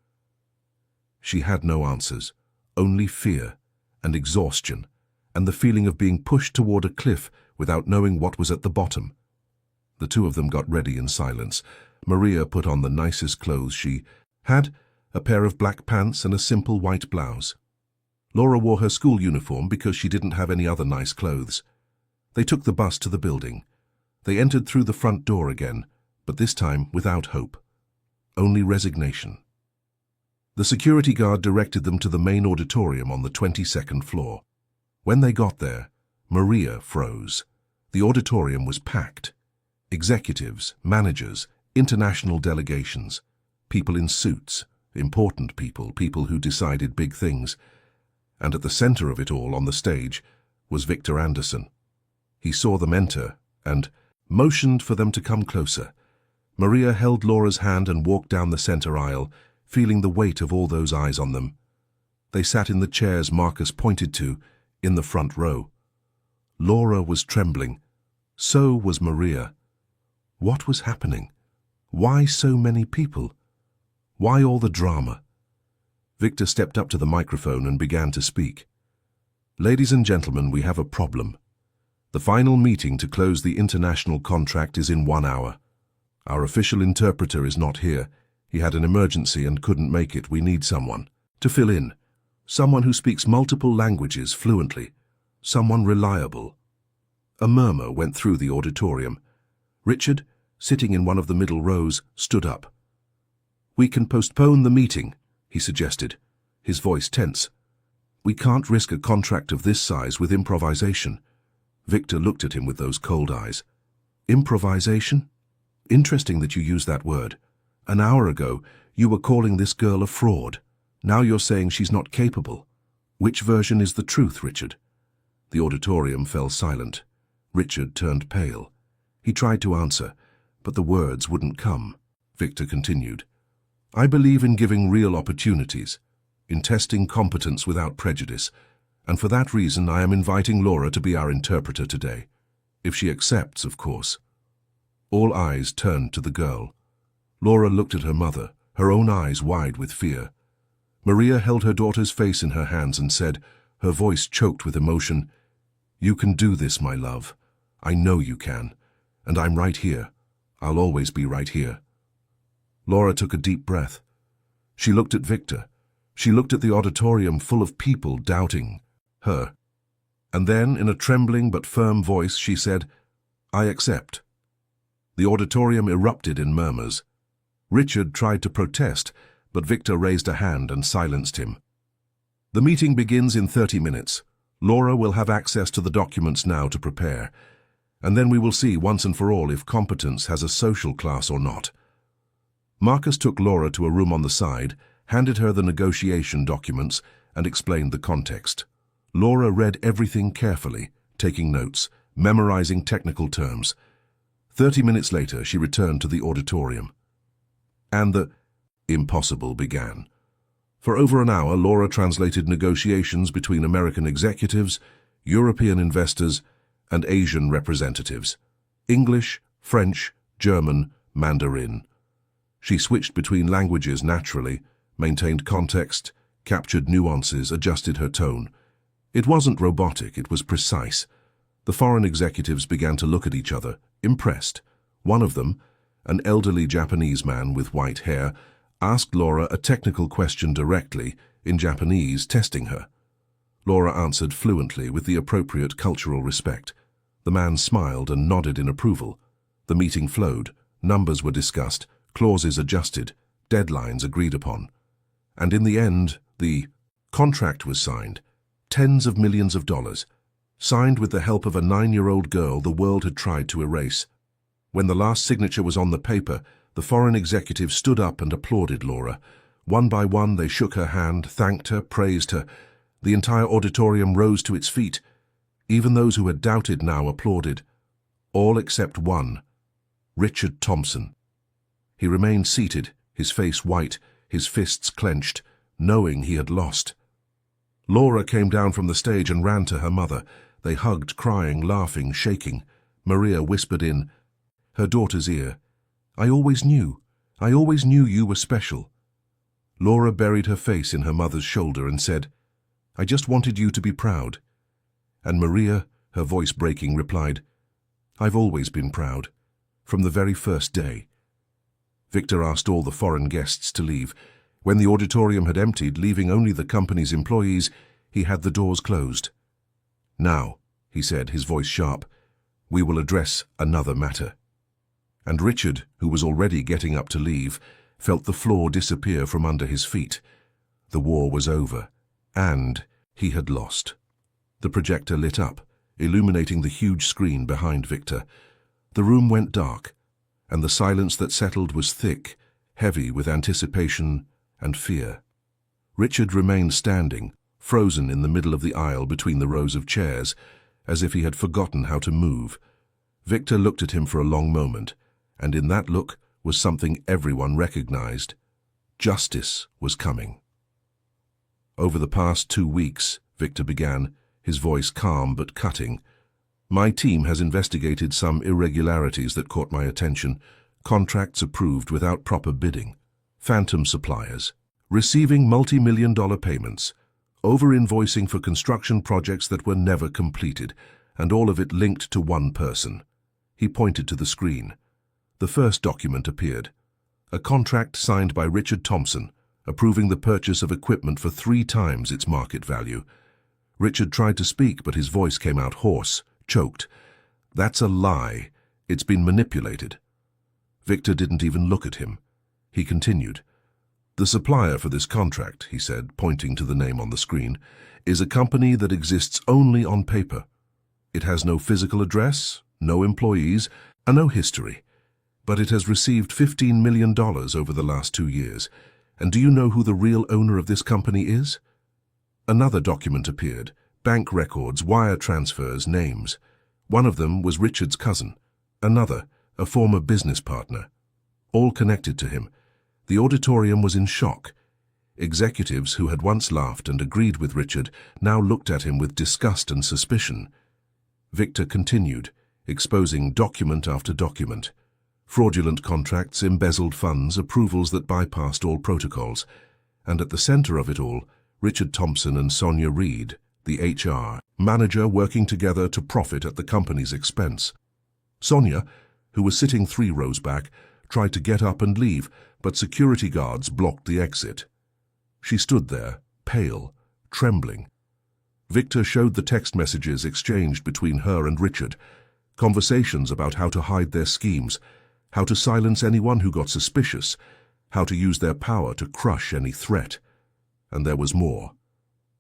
She had no answers, only fear and exhaustion, and the feeling of being pushed toward a cliff without knowing what was at the bottom. The two of them got ready in silence. Maria put on the nicest clothes she had, a pair of black pants and a simple white blouse. Laura wore her school uniform because she didn't have any other nice clothes. They took the bus to the building. They entered through the front door again, but this time without hope. Only resignation. The security guard directed them to the main auditorium on the 22nd floor. When they got there, Maria froze. The auditorium was packed. Executives, managers, international delegations, people in suits, important people, people who decided big things. And at the center of it all, on the stage, was Victor Anderson. He saw them enter and motioned for them to come closer. Maria held Laura's hand and walked down the center aisle, feeling the weight of all those eyes on them. They sat in the chairs Marcus pointed to, in the front row. Laura was trembling. So was Maria. What was happening? Why so many people? Why all the drama? Victor stepped up to the microphone and began to speak. "Ladies and gentlemen, we have a problem. The final meeting to close the international contract is in 1 hour. Our official interpreter is not here. He had an emergency and couldn't make it. We need someone to fill in. Someone who speaks multiple languages fluently. Someone reliable." A murmur went through the auditorium. Richard, sitting in one of the middle rows, stood up. "We can postpone the meeting," he suggested, his voice tense. "We can't risk a contract of this size with improvisation." Victor looked at him with those cold eyes. "Improvisation? Interesting that you use that word. An hour ago, you were calling this girl a fraud. Now you're saying she's not capable. Which version is the truth, Richard?" The auditorium fell silent. Richard turned pale. He tried to answer, but the words wouldn't come. Victor continued. "I believe in giving real opportunities, in testing competence without prejudice, and for that reason I am inviting Laura to be our interpreter today. If she accepts, of course." All eyes turned to the girl. Laura looked at her mother, her own eyes wide with fear. Maria held her daughter's face in her hands and said, her voice choked with emotion, "You can do this, my love. I know you can. And I'm right here. I'll always be right here." Laura took a deep breath. She looked at Victor. She looked at the auditorium full of people doubting her. And then, in a trembling but firm voice, she said, "I accept." The auditorium erupted in murmurs. Richard tried to protest, but Victor raised a hand and silenced him. The meeting begins in 30 minutes. Laura will have access to the documents now to prepare, and then we will see once and for all if competence has a social class or not. Marcus took Laura to a room on the side, handed her the negotiation documents, and explained the context. Laura read everything carefully, taking notes, memorizing technical terms. 30 minutes later, she returned to the auditorium. And the impossible began. For over an hour, Laura translated negotiations between American executives, European investors, and Asian representatives. English, French, German, Mandarin. She switched between languages naturally, maintained context, captured nuances, adjusted her tone. It wasn't robotic, it was precise. The foreign executives began to look at each other, impressed. One of them, an elderly Japanese man with white hair, asked Laura a technical question directly, in Japanese, testing her. Laura answered fluently with the appropriate cultural respect. The man smiled and nodded in approval. The meeting flowed, numbers were discussed, clauses adjusted, deadlines agreed upon. And in the end, the contract was signed. Tens of millions of dollars. Signed with the help of a 9-year-old girl the world had tried to erase. When the last signature was on the paper, the foreign executives stood up and applauded Laura. One by one, they shook her hand, thanked her, praised her. The entire auditorium rose to its feet. Even those who had doubted now applauded. All except one, Richard Thompson. He remained seated, his face white, his fists clenched, knowing he had lost. Laura came down from the stage and ran to her mother. They hugged, crying, laughing, shaking. Maria whispered in her daughter's ear, I always knew you were special. Laura buried her face in her mother's shoulder and said, I just wanted you to be proud. And Maria, her voice breaking, replied, I've always been proud, from the very first day. Victor asked all the foreign guests to leave. When the auditorium had emptied, leaving only the company's employees, he had the doors closed. Now, he said, his voice sharp, we will address another matter. And Richard, who was already getting up to leave, felt the floor disappear from under his feet. The war was over, and he had lost. The projector lit up, illuminating the huge screen behind Victor. The room went dark, and the silence that settled was thick, heavy with anticipation and fear. Richard remained standing, frozen in the middle of the aisle between the rows of chairs, as if he had forgotten how to move. Victor looked at him for a long moment, and in that look was something everyone recognized. Justice was coming. Over the past 2 weeks, Victor began, his voice calm but cutting, my team has investigated some irregularities that caught my attention. Contracts approved without proper bidding, phantom suppliers, receiving multi-million-dollar payments, over-invoicing for construction projects that were never completed, and all of it linked to one person. He pointed to the screen. The first document appeared. A contract signed by Richard Thompson, approving the purchase of equipment for 3 times its market value. Richard tried to speak, but his voice came out hoarse, choked. That's a lie. It's been manipulated. Victor didn't even look at him. He continued. The supplier for this contract, he said, pointing to the name on the screen, is a company that exists only on paper. It has no physical address, no employees, and no history. But it has received $15 million over the last 2 years. And do you know who the real owner of this company is? Another document appeared. Bank records, wire transfers, names. One of them was Richard's cousin. Another, a former business partner. All connected to him. The auditorium was in shock. Executives who had once laughed and agreed with Richard now looked at him with disgust and suspicion. Victor continued, exposing document after document. Fraudulent contracts, embezzled funds, approvals that bypassed all protocols. And at the center of it all, Richard Thompson and Sonia Reed, the HR manager, working together to profit at the company's expense. Sonia, who was sitting 3 rows back, tried to get up and leave, but security guards blocked the exit. She stood there, pale, trembling. Victor showed the text messages exchanged between her and Richard, conversations about how to hide their schemes, how to silence anyone who got suspicious, how to use their power to crush any threat. And there was more.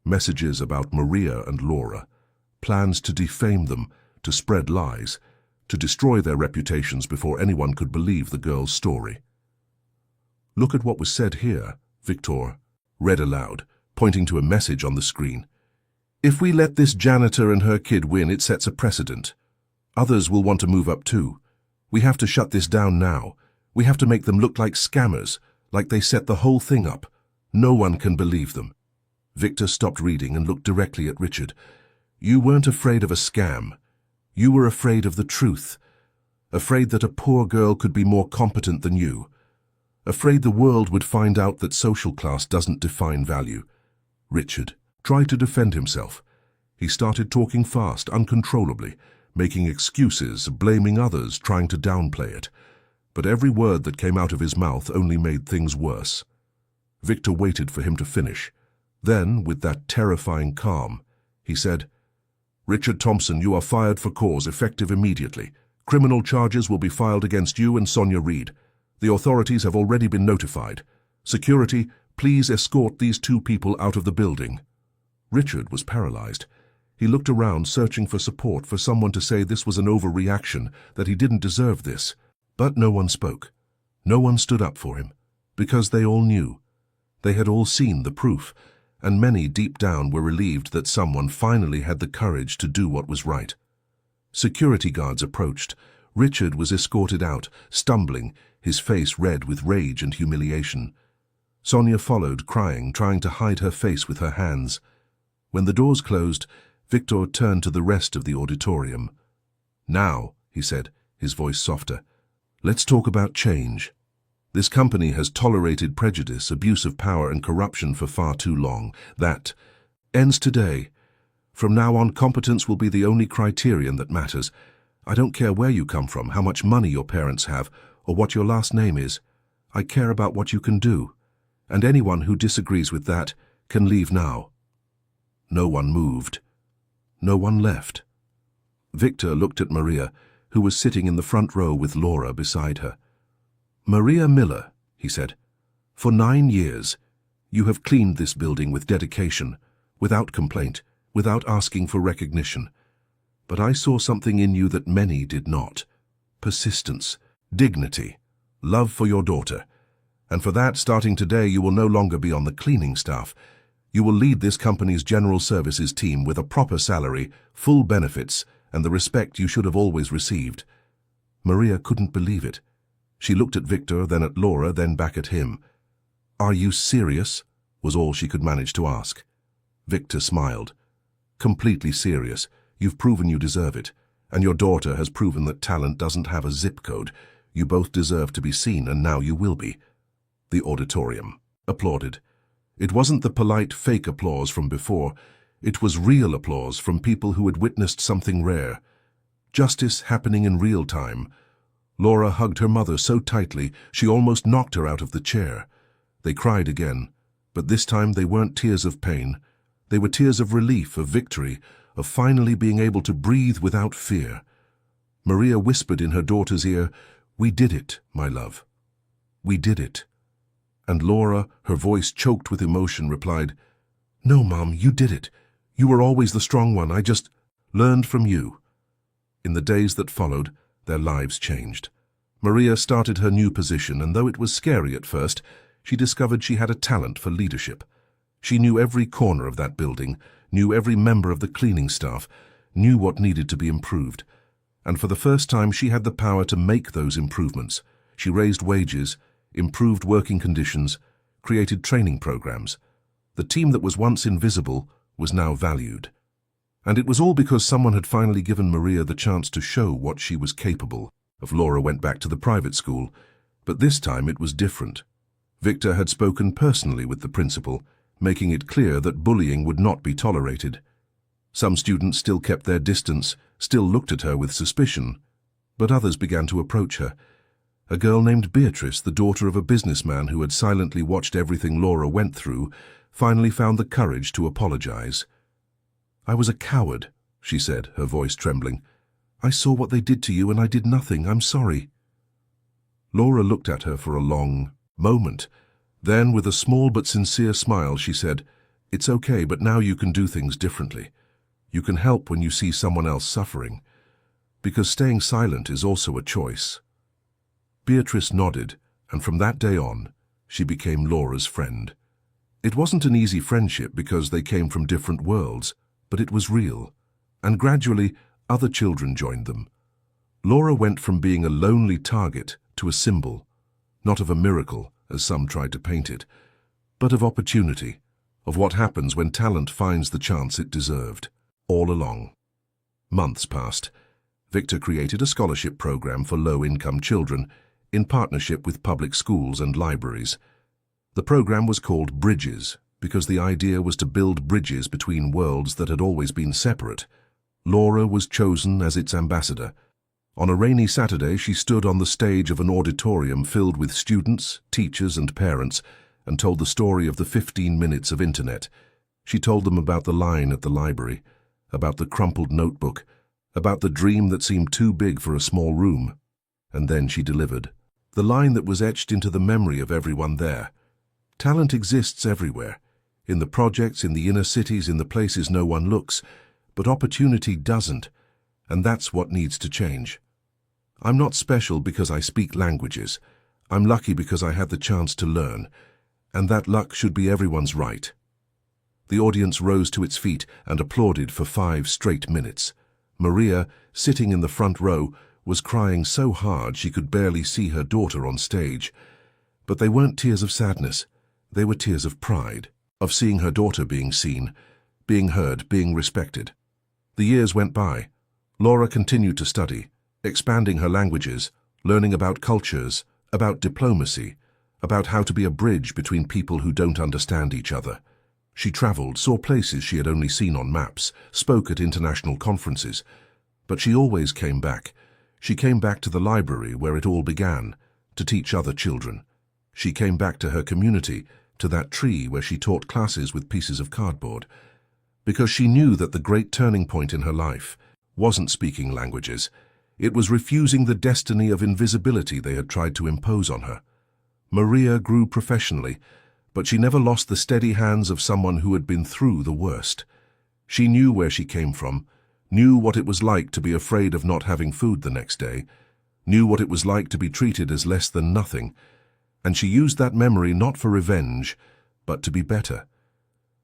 Messages about Maria and Laura, plans to defame them, to spread lies, to destroy their reputations before anyone could believe the girl's story. "Look at what was said here," Victor read aloud, pointing to a message on the screen. "If we let this janitor and her kid win, it sets a precedent. Others will want to move up too. We have to shut this down now. We have to make them look like scammers, like they set the whole thing up. No one can believe them." Victor stopped reading and looked directly at Richard. "You weren't afraid of a scam. You were afraid of the truth. Afraid that a poor girl could be more competent than you. Afraid the world would find out that social class doesn't define value." Richard tried to defend himself. He started talking fast, uncontrollably, making excuses, blaming others, trying to downplay it. But every word that came out of his mouth only made things worse. Victor waited for him to finish. Then, with that terrifying calm, he said, "Richard Thompson, you are fired for cause, effective immediately. Criminal charges will be filed against you and Sonia Reed. The authorities have already been notified. Security, please escort these two people out of the building." Richard was paralyzed. He looked around, searching for support, for someone to say this was an overreaction, that he didn't deserve this. But no one spoke. No one stood up for him, because they all knew. They had all seen the proof, and many deep down were relieved that someone finally had the courage to do what was right. Security guards approached. Richard was escorted out, stumbling, his face red with rage and humiliation. Sonia followed, crying, trying to hide her face with her hands. When the doors closed, Victor turned to the rest of the auditorium. "Now," he said, his voice softer, "let's talk about change. This company has tolerated prejudice, abuse of power, and corruption for far too long. That ends today. From now on, competence will be the only criterion that matters. I don't care where you come from, how much money your parents have, or what your last name is. I care about what you can do. And anyone who disagrees with that can leave now." No one moved. No one left. Victor looked at Maria, who was sitting in the front row with Laura beside her. "Maria Miller," he said, "for 9 years, you have cleaned this building with dedication, without complaint, without asking for recognition. But I saw something in you that many did not. Persistence, dignity, love for your daughter. And for that, starting today, you will no longer be on the cleaning staff. You will lead this company's general services team with a proper salary, full benefits, and the respect you should have always received." Maria couldn't believe it. She looked at Victor, then at Laura, then back at him. "Are you serious?" was all she could manage to ask. Victor smiled. "Completely serious. You've proven you deserve it. And your daughter has proven that talent doesn't have a zip code. You both deserve to be seen, and now you will be." The auditorium applauded. It wasn't the polite, fake applause from before. It was real applause from people who had witnessed something rare. Justice happening in real time. Laura hugged her mother so tightly she almost knocked her out of the chair. They cried again, but this time they weren't tears of pain. They were tears of relief, of victory, of finally being able to breathe without fear. Maria whispered in her daughter's ear, "We did it, my love. We did it." And Laura, her voice choked with emotion, replied, "No, Mom, you did it. You were always the strong one. I just learned from you." In the days that followed, their lives changed. Maria started her new position, and though it was scary at first, she discovered she had a talent for leadership. She knew every corner of that building, knew every member of the cleaning staff, knew what needed to be improved. And for the first time, she had the power to make those improvements. She raised wages, improved working conditions, created training programs. The team that was once invisible was now valued. And it was all because someone had finally given Maria the chance to show what she was capable of. Laura went back to the private school, but this time it was different. Victor had spoken personally with the principal, making it clear that bullying would not be tolerated. Some students still kept their distance, still looked at her with suspicion, but others began to approach her. A girl named Beatrice, the daughter of a businessman who had silently watched everything Laura went through, finally found the courage to apologize. "I was a coward," she said, her voice trembling. "I saw what they did to you and I did nothing. I'm sorry." Laura looked at her for a long moment. Then, with a small but sincere smile, she said, "It's okay, but now you can do things differently. You can help when you see someone else suffering. Because staying silent is also a choice." Beatrice nodded, and from that day on, she became Laura's friend. It wasn't an easy friendship because they came from different worlds, but it was real, and gradually other children joined them. Laura went from being a lonely target to a symbol, not of a miracle, as some tried to paint it, but of opportunity, of what happens when talent finds the chance it deserved, all along. Months passed. Victor created a scholarship program for low-income children in partnership with public schools and libraries. The program was called Bridges because the idea was to build bridges between worlds that had always been separate. Laura was chosen as its ambassador. On a rainy Saturday, she stood on the stage of an auditorium filled with students, teachers, and parents and told the story of the 15 minutes of internet. She told them about the line at the library, about the crumpled notebook, about the dream that seemed too big for a small room. And then she delivered. The line that was etched into the memory of everyone there. Talent exists everywhere, in the projects, in the inner cities, in the places no one looks, but opportunity doesn't, and that's what needs to change. I'm not special because I speak languages. I'm lucky because I had the chance to learn, and that luck should be everyone's right. The audience rose to its feet and applauded for 5 straight minutes. Maria, sitting in the front row, was crying so hard she could barely see her daughter on stage. But they weren't tears of sadness. They were tears of pride, of seeing her daughter being seen, being heard, being respected. The years went by. Laura continued to study, expanding her languages, learning about cultures, about diplomacy, about how to be a bridge between people who don't understand each other. She traveled, saw places she had only seen on maps, spoke at international conferences. But she always came back. She came back to the library where it all began, to teach other children. She came back to her community, to that tree where she taught classes with pieces of cardboard, because she knew that the great turning point in her life wasn't speaking languages. It was refusing the destiny of invisibility they had tried to impose on her. Maria grew professionally, but she never lost the steady hands of someone who had been through the worst. She knew where she came from, knew what it was like to be afraid of not having food the next day, knew what it was like to be treated as less than nothing, and she used that memory not for revenge, but to be better,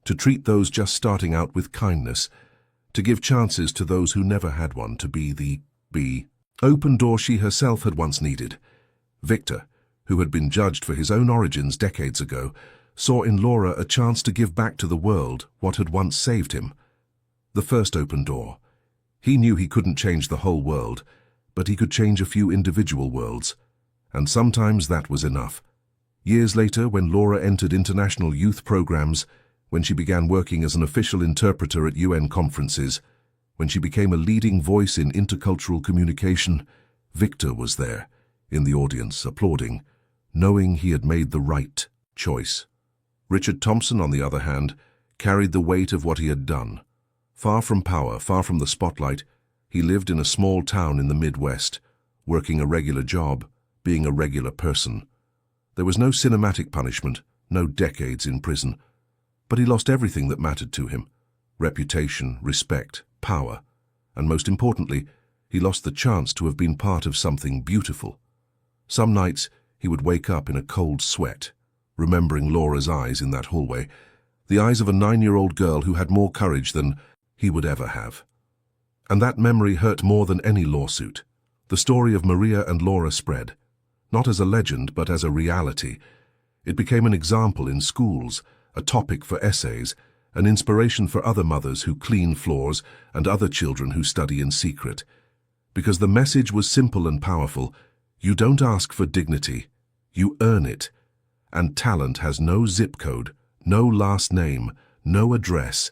to treat those just starting out with kindness, to give chances to those who never had one, to be the open door she herself had once needed. Victor, who had been judged for his own origins decades ago, saw in Laura a chance to give back to the world what had once saved him. The first open door. He knew he couldn't change the whole world, but he could change a few individual worlds, and sometimes that was enough. Years later, when Laura entered international youth programs, when she began working as an official interpreter at UN conferences, when she became a leading voice in intercultural communication, Victor was there, in the audience, applauding, knowing he had made the right choice. Richard Thompson, on the other hand, carried the weight of what he had done. Far from power, far from the spotlight, he lived in a small town in the Midwest, working a regular job, being a regular person. There was no cinematic punishment, no decades in prison, but he lost everything that mattered to him: reputation, respect, power, and most importantly, he lost the chance to have been part of something beautiful. Some nights he would wake up in a cold sweat, remembering Laura's eyes in that hallway, the eyes of a 9-year-old girl who had more courage than he would ever have. And that memory hurt more than any lawsuit. The story of Maria and Laura spread, not as a legend but as a reality. It became an example in schools, a topic for essays, an inspiration for other mothers who clean floors and other children who study in secret. Because the message was simple and powerful: you don't ask for dignity, you earn it. And talent has no zip code, no last name, no address.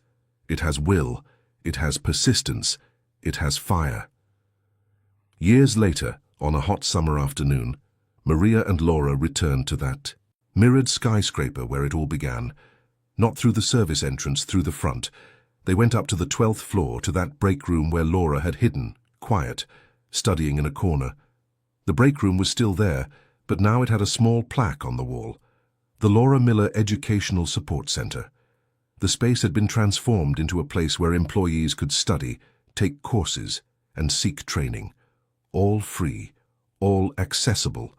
It has will, it has persistence, it has fire. Years later, on a hot summer afternoon, Maria and Laura returned to that mirrored skyscraper where it all began. Not through the service entrance, through the front. They went up to the 12th floor, to that break room where Laura had hidden, quiet, studying in a corner. The break room was still there, but now it had a small plaque on the wall. The Laura Miller Educational Support Center. The space had been transformed into a place where employees could study, take courses, and seek training. All free, all accessible,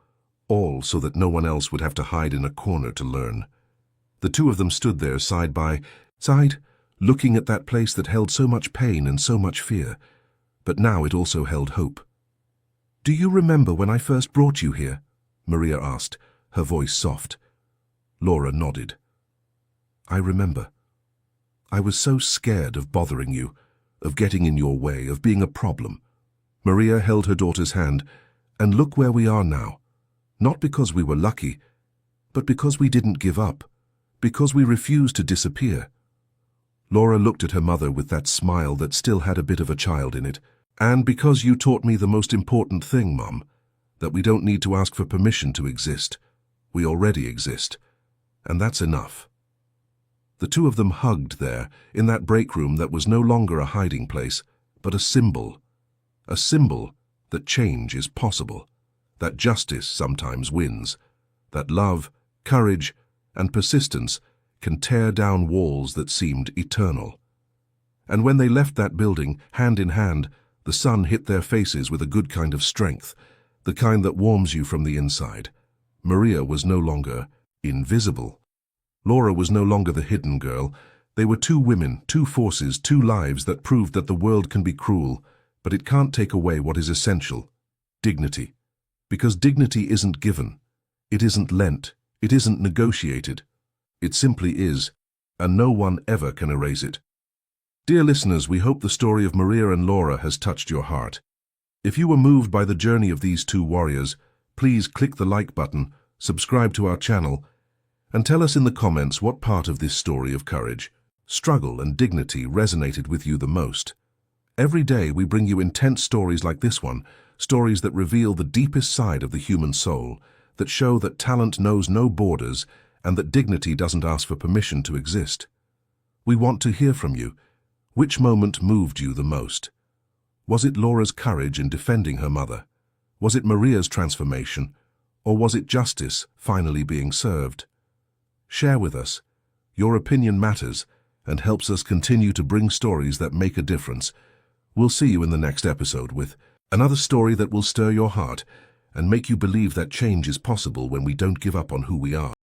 all so that no one else would have to hide in a corner to learn. The two of them stood there side by side, looking at that place that held so much pain and so much fear, but now it also held hope. "Do you remember when I first brought you here?" Maria asked, her voice soft. Laura nodded. "I remember. I was so scared of bothering you, of getting in your way, of being a problem." Maria held her daughter's hand, and look where we are now. Not because we were lucky, but because we didn't give up, because we refused to disappear. Laura looked at her mother with that smile that still had a bit of a child in it. "And because you taught me the most important thing, Mum, that we don't need to ask for permission to exist. We already exist, and that's enough." The two of them hugged there, in that break room that was no longer a hiding place, but a symbol that change is possible, that justice sometimes wins, that love, courage, and persistence can tear down walls that seemed eternal. And when they left that building, hand in hand, the sun hit their faces with a good kind of strength, the kind that warms you from the inside. Maria was no longer invisible. Laura was no longer the hidden girl. They were two women, two forces, two lives that proved that the world can be cruel, but it can't take away what is essential: dignity. Because dignity isn't given, it isn't lent, it isn't negotiated. It simply is, and no one ever can erase it. Dear listeners, we hope the story of Maria and Laura has touched your heart. If you were moved by the journey of these two warriors, please click the like button, subscribe to our channel, and tell us in the comments what part of this story of courage, struggle, and dignity resonated with you the most. Every day we bring you intense stories like this one, stories that reveal the deepest side of the human soul, that show that talent knows no borders and that dignity doesn't ask for permission to exist. We want to hear from you. Which moment moved you the most? Was it Laura's courage in defending her mother? Was it Maria's transformation? Or was it justice finally being served? Share with us. Your opinion matters and helps us continue to bring stories that make a difference. We'll see you in the next episode with another story that will stir your heart and make you believe that change is possible when we don't give up on who we are.